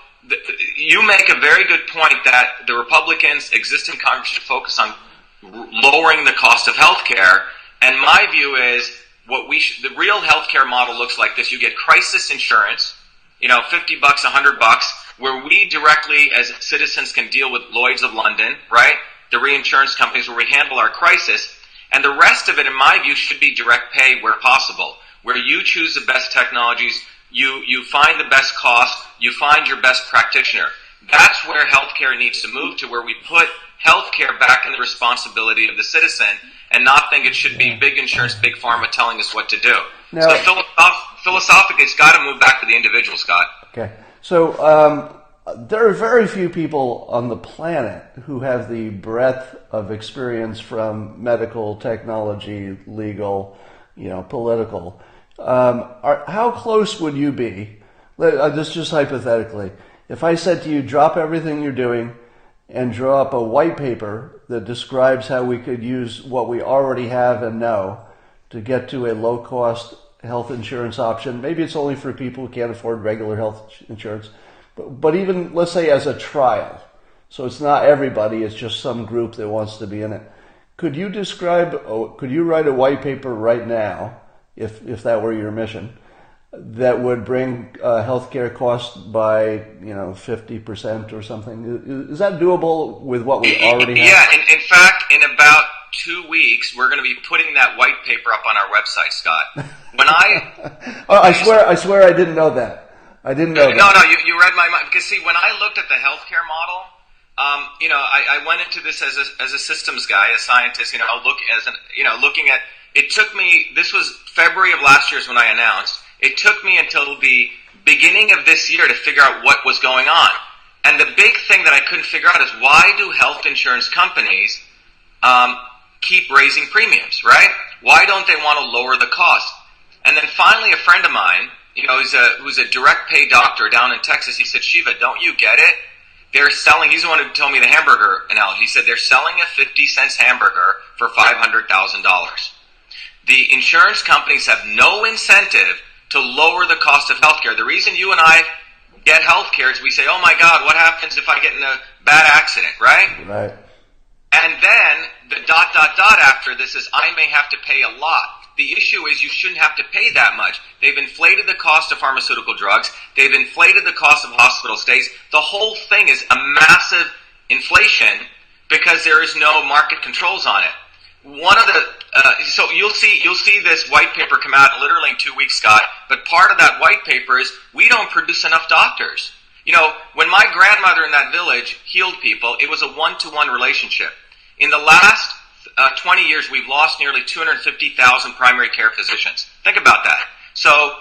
you make a very good point that the Republicans, existing Congress, should focus on lowering the cost of healthcare. And my view is the real healthcare model looks like this. You get crisis insurance, $50, $100, where we directly as citizens can deal with Lloyd's of London, right? The reinsurance companies where we handle our crisis. And the rest of it, in my view, should be direct pay where possible, where you choose the best technologies, you find the best cost, you find your best practitioner. That's where healthcare needs to move to, where we put healthcare back in the responsibility of the citizen and not think it should be big insurance, big pharma telling us what to do. Now, so philosophically, it's got to move back to the individual, Scott. Okay. So there are very few people on the planet who have the breadth of experience from medical, technology, legal, political. How close would you be, just hypothetically, if I said to you, drop everything you're doing and draw up a white paper that describes how we could use what we already have and know to get to a low-cost health insurance option? Maybe it's only for people who can't afford regular health insurance. But even, let's say, as a trial, so it's not everybody, it's just some group that wants to be in it. Could you write a white paper right now, if that were your mission, that would bring healthcare costs by 50% or something? Is that doable with what we already have? Yeah, in fact, in about 2 weeks, we're going to be putting that white paper up on our website, Scott. When I swear I didn't know that. I didn't know that. No, you read my mind. Because see, when I looked at the healthcare model, I went into this as a systems guy, a scientist. Looking at. It took me. This was February of last year is when I announced. It took me until the beginning of this year to figure out what was going on. And the big thing that I couldn't figure out is why do health insurance companies keep raising premiums, right? Why don't they want to lower the cost? And then finally, a friend of mine, who's a direct pay doctor down in Texas, he said, Shiva, don't you get it? They're selling, he's the one who told me the hamburger analogy. He said they're selling a 50-cent hamburger for $500,000. The insurance companies have no incentive to lower the cost of healthcare. The reason you and I get healthcare is we say, oh my God, what happens if I get in a bad accident, right? Right. And then the ... after this is I may have to pay a lot. The issue is you shouldn't have to pay that much. They've inflated the cost of pharmaceutical drugs. They've inflated the cost of hospital stays. The whole thing is a massive inflation because there is no market controls on it. One of the so you'll see this white paper come out literally in 2 weeks, Scott. But part of that white paper is we don't produce enough doctors. When my grandmother in that village healed people, it was a 1-to-1 relationship. In the last 20 years, we've lost nearly 250,000 primary care physicians. Think about that. So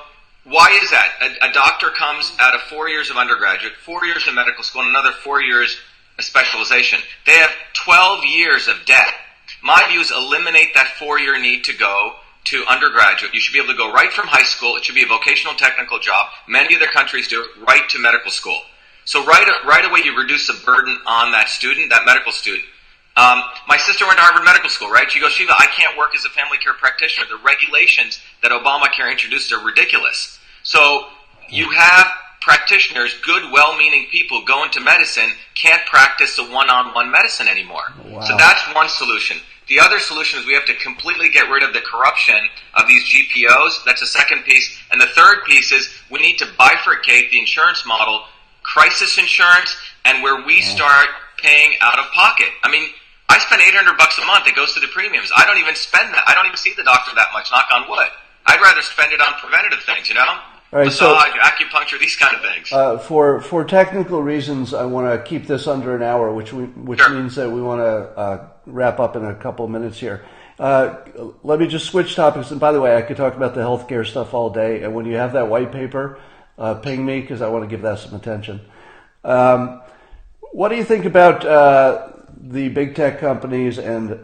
why is that? A doctor comes out of 4 years of undergraduate, 4 years of medical school, and another 4 years of specialization. They have 12 years of debt. My view is eliminate that 4-year need to go to undergraduate. You should be able to go right from high school. It should be a vocational technical job. Many other countries do it, right to medical school. So right away you reduce the burden on that student, that medical student. My sister went to Harvard Medical School, right? She goes, Shiva, I can't work as a family care practitioner. The regulations that Obamacare introduced are ridiculous. So you have practitioners, good, well-meaning people go into medicine, can't practice a one-on-one medicine anymore. Wow. So that's one solution. The other solution is we have to completely get rid of the corruption of these GPOs. That's a second piece. And the third piece is we need to bifurcate the insurance model, crisis insurance, and where we start paying out of pocket. I mean, I spend $800 a month. It goes to the premiums. I don't even spend that. I don't even see the doctor that much, knock on wood. I'd rather spend it on preventative things, All right, massage, acupuncture, these kind of things. For technical reasons, I want to keep this under an hour, which Sure. means that we want to wrap up in a couple of minutes here. Let me just switch topics. And by the way, I could talk about the healthcare stuff all day. And when you have that white paper, ping me because I want to give that some attention. What do you think about the big tech companies and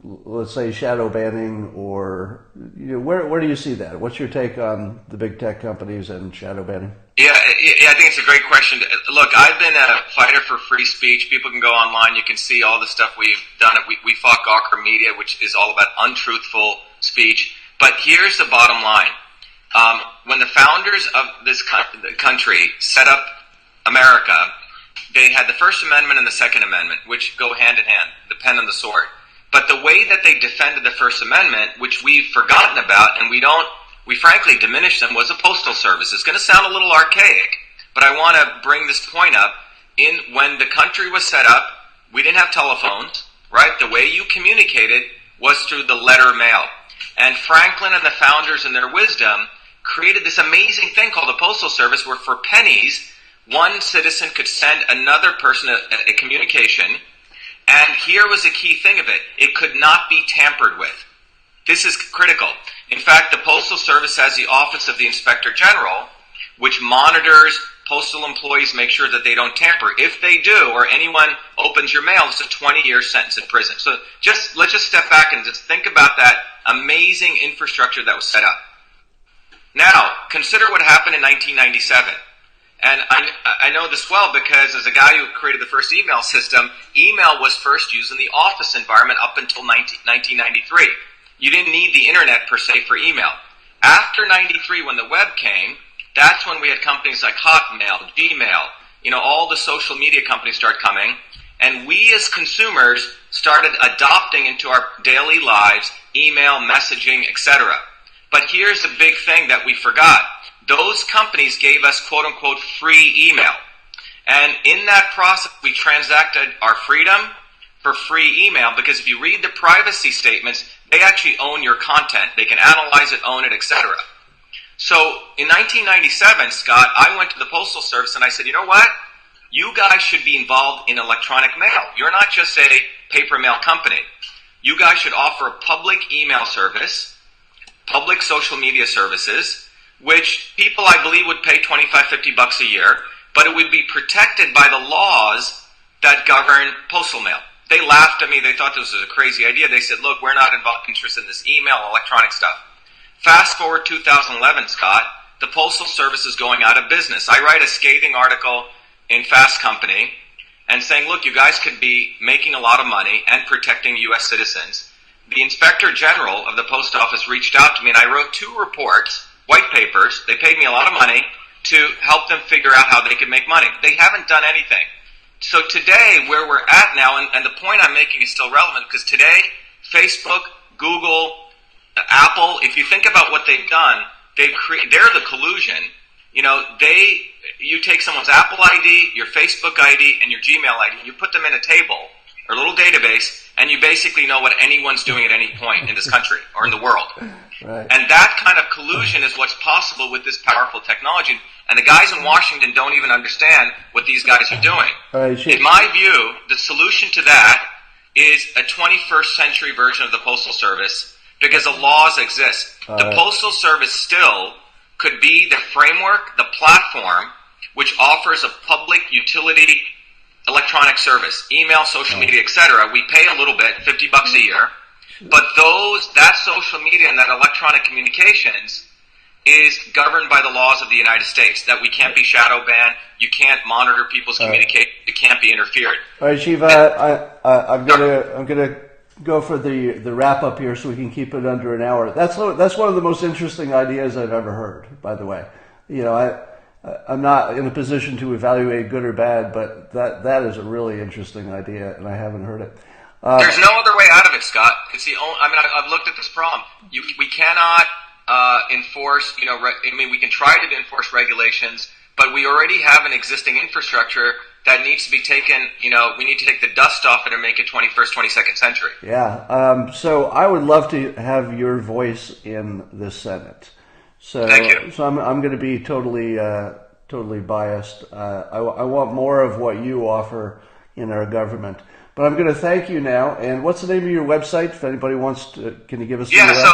let's say shadow banning, or where do you see that? What's your take on the big tech companies and shadow banning? Yeah, I think it's a great question. Look, I've been a fighter for free speech. People can go online. You can see all the stuff we've done. We fought Gawker Media, which is all about untruthful speech. But here's the bottom line. When the founders of this country set up America, they had the First Amendment and the Second Amendment, which go hand in hand, the pen and the sword. But the way that they defended the First Amendment, which we've forgotten about, and we frankly diminished them, was a postal service. It's going to sound a little archaic, but I want to bring this point up. When the country was set up, we didn't have telephones, right? The way you communicated was through the letter mail. And Franklin and the founders, in their wisdom, created this amazing thing called the Postal Service, where for pennies, one citizen could send another person a communication. And here was a key thing of it. It could not be tampered with. This is critical. In fact, the Postal Service has the Office of the Inspector General, which monitors postal employees, make sure that they don't tamper. If they do, or anyone opens your mail, it's a 20-year sentence in prison. So let's just step back and just think about that amazing infrastructure that was set up. Now, consider what happened in 1997. And I know this well because as a guy who created the first email system, email was first used in the office environment up until 1993. You didn't need the internet per se for email. After 93, when the web came, that's when we had companies like Hotmail, Gmail, all the social media companies started coming. And we as consumers started adopting into our daily lives email, messaging, etc. But here's the big thing that we forgot. Those companies gave us quote-unquote free email. And in that process, we transacted our freedom for free email, because if you read the privacy statements, they actually own your content. They can analyze it, own it, etc. So in 1997, Scott, I went to the Postal Service and I said, you know what? You guys should be involved in electronic mail. You're not just a paper mail company. You guys should offer a public email service, public social media services, which people, I believe, would pay $25, $50 a year, but it would be protected by the laws that govern postal mail. They laughed at me. They thought this was a crazy idea. They said, look, we're not interested in this email, electronic stuff. Fast forward 2011, Scott, the Postal Service is going out of business. I write a scathing article in Fast Company and saying, look, you guys could be making a lot of money and protecting U.S. citizens. The Inspector General of the Post Office reached out to me, and I wrote 2 reports, white papers. They paid me a lot of money to help them figure out how they could make money. They haven't done anything. So today, where we're at now, and the point I'm making is still relevant, because today, Facebook, Google, Apple, if you think about what they've done, they're the collusion. You take someone's Apple ID, your Facebook ID, and your Gmail ID, you put them in a table, or a little database, and you basically know what anyone's doing at any point in this country, or in the world. Right. And that kind of collusion is what's possible with this powerful technology. And the guys in Washington don't even understand what these guys are doing. Right, in my view, the solution to that is a 21st century version of the Postal Service, because the laws exist. The Postal Service still could be the framework, the platform, which offers a public utility electronic service, email, social media, etc. We pay a little bit, $50 a year, but that social media and that electronic communications is governed by the laws of the United States, that we can't be shadow banned, you can't monitor people's communication, it can't be interfered. All right, Shiva, I'm gonna go for the wrap up here so we can keep it under an hour. That's one of the most interesting ideas I've ever heard, by the way. I'm not in a position to evaluate good or bad, but that is a really interesting idea, and I haven't heard it. There's no other way out of it, Scott. It's the only. I've looked at this problem. We cannot enforce. We can try to enforce regulations, but we already have an existing infrastructure that needs to be taken. We need to take the dust off it and make it 21st, 22nd century. Yeah. So I would love to have your voice in the Senate. So, thank you. So I'm going to be totally biased. I want more of what you offer in our government. But I'm going to thank you now. And what's the name of your website? If anybody wants to, can you give us? Yeah. So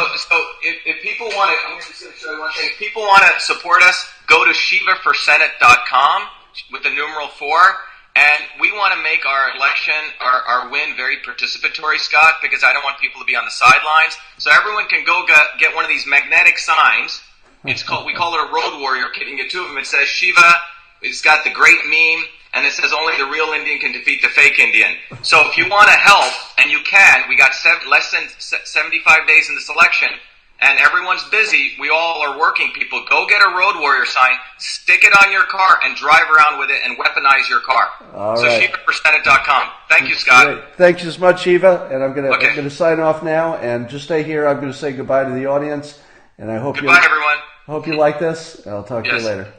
if people want to, I'm just going to show you one thing. If people want to support us, go to shivaforsenate.com with the numeral 4. And we want to make our election, our win, very participatory, Scott, because I don't want people to be on the sidelines. So everyone can go get one of these magnetic signs. We call it a road warrior kit. You can get 2 of them. It says Shiva. It's got the great meme, and it says only the real Indian can defeat the fake Indian. So if you want to help, and you can, we got less than 75 days in this election, and everyone's busy. We all are working people. Go get a road warrior sign, stick it on your car, and drive around with it and weaponize your car. All so right. ShivaForSenate.com. Thank you, Scott. Great. Thanks so much, Shiva. And I'm gonna sign off now, and just stay here. I'm gonna say goodbye to the audience, and I hope goodbye, everyone. Hope you like this, and I'll talk to you later.